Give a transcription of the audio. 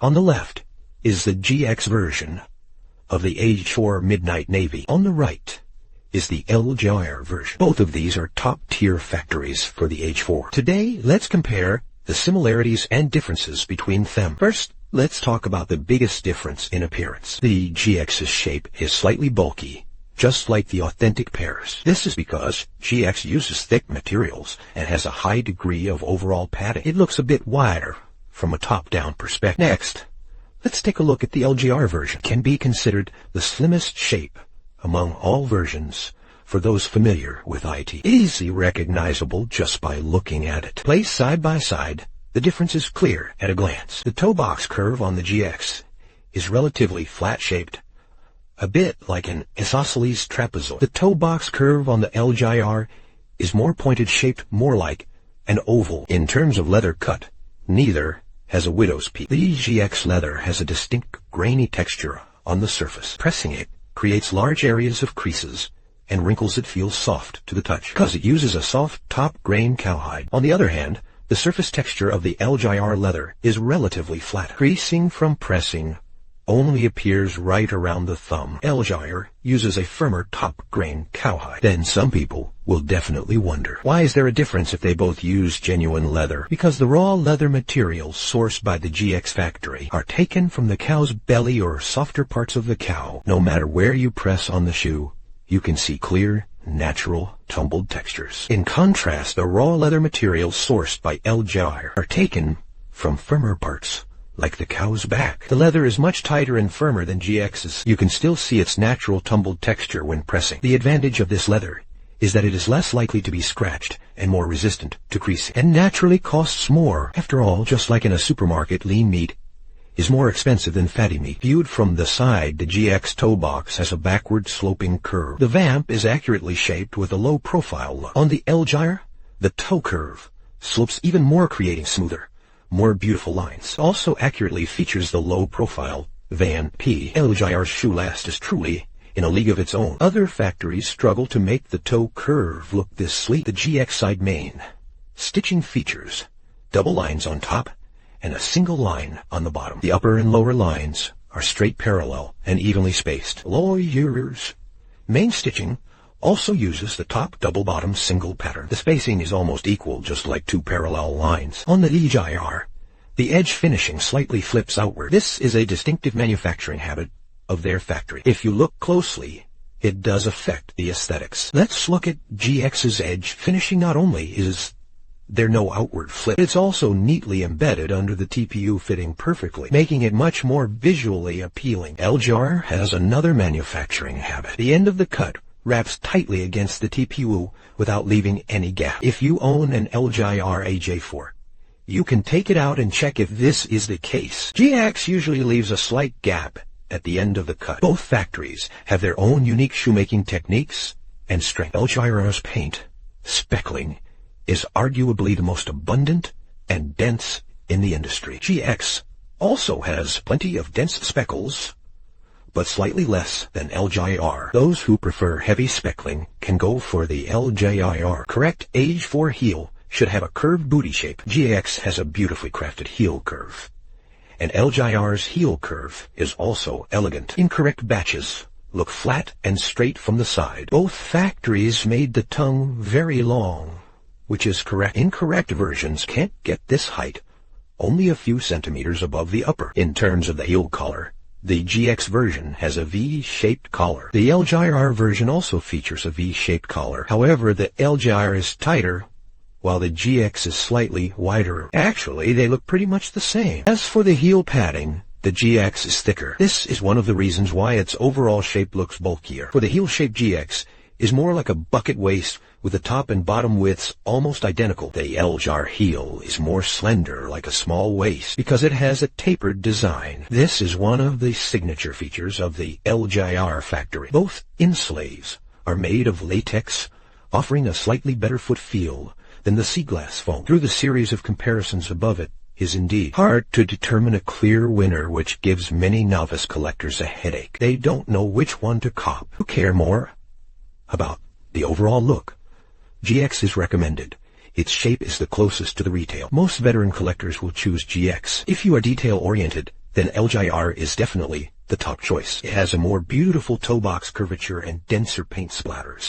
On the left is the GX version of the AJ4 Midnight Navy. On the right is the LJR version. Both of these are top-tier factories for the AJ4. Today, let's compare the similarities and differences between them. First, let's talk about the biggest difference in appearance. The GX's shape is slightly bulky, just like the authentic pairs. This is because GX uses thick materials and has a high degree of overall padding. It looks a bit wider from a top-down perspective. Next, let's take a look at the LJR version. It can be considered the slimmest shape among all versions for those familiar with IT. Easily recognizable just by looking at it. Placed side by side, the difference is clear at a glance. The toe box curve on the GX is relatively flat-shaped, a bit like an isosceles trapezoid. The toe box curve on the LJR is more pointed, shaped more like an oval. In terms of leather cut, neither has a widow's peak. The GX leather has a distinct grainy texture on the surface. Pressing it creates large areas of creases and wrinkles that feel soft to the touch because it uses a soft top-grain cowhide. On the other hand, the surface texture of the LJR leather is relatively flat. Creasing from pressing only appears right around the thumb. LJR uses a firmer top-grain cowhide. Then some people will definitely wonder, why is there a difference if they both use genuine leather? Because the raw leather materials sourced by the GX factory are taken from the cow's belly or softer parts of the cow. No matter where you press on the shoe, you can see clear, natural, tumbled textures. In contrast, the raw leather materials sourced by LJR are taken from firmer parts, like the cow's back. The leather is much tighter and firmer than GX's. You can still see its natural tumbled texture when pressing. The advantage of this leather is that it is less likely to be scratched and more resistant to creasing, and naturally costs more. After all, just like in a supermarket, lean meat is more expensive than fatty meat. Viewed from the side, the GX toe box has a backward sloping curve. The vamp is accurately shaped with a low profile look. On the LJR, the toe curve slopes even more, creating smoother, more beautiful lines. Also accurately features the low profile Van P. LJR's shoe last is truly in a league of its own. Other factories struggle to make the toe curve look this sleek. The GX side main stitching features double lines on top and a single line on the bottom. The upper and lower lines are straight parallel and evenly spaced. LJR's main stitching also uses the top double bottom single pattern. The spacing is almost equal, just like two parallel lines. On the LJR, the edge finishing slightly flips outward. This is a distinctive manufacturing habit of their factory. If you look closely, it does affect the aesthetics. Let's look at GX's edge finishing. Not only is there no outward flip, it's also neatly embedded under the TPU, fitting perfectly, making it much more visually appealing. LJR has another manufacturing habit. The end of the cut wraps tightly against the TPU without leaving any gap. If you own an LJR AJ4, you can take it out and check if this is the case. GX usually leaves a slight gap at the end of the cut. Both factories have their own unique shoemaking techniques and strength. LJR's paint speckling is arguably the most abundant and dense in the industry. GX also has plenty of dense speckles, but slightly less than LJR. Those who prefer heavy speckling can go for the LJR. Correct AJ4 heel should have a curved booty shape. GX has a beautifully crafted heel curve, and LJR's heel curve is also elegant. Incorrect batches look flat and straight from the side. Both factories made the tongue very long, which is correct. Incorrect versions can't get this height, only a few centimeters above the upper. In terms of the heel collar, the GX version has a V-shaped collar. The LJR version also features a V-shaped collar. However, the LJR is tighter, while the GX is slightly wider. Actually, they look pretty much the same. As for the heel padding, the GX is thicker. This is one of the reasons why its overall shape looks bulkier. For the heel-shaped GX is more like a bucket waist, with the top and bottom widths almost identical. The LJR heel is more slender, like a small waist, because it has a tapered design. This is one of the signature features of the LJR factory. Both inslays are made of latex, offering a slightly better foot feel than the sea glass foam. Through the series of comparisons above, it is indeed hard to determine a clear winner, which gives many novice collectors a headache. They don't know which one to cop. Who care more about the overall look? GX is recommended. Its shape is the closest to the retail. Most veteran collectors will choose GX. If you are detail-oriented, then LJR is definitely the top choice. It has a more beautiful toe box curvature and denser paint splatters.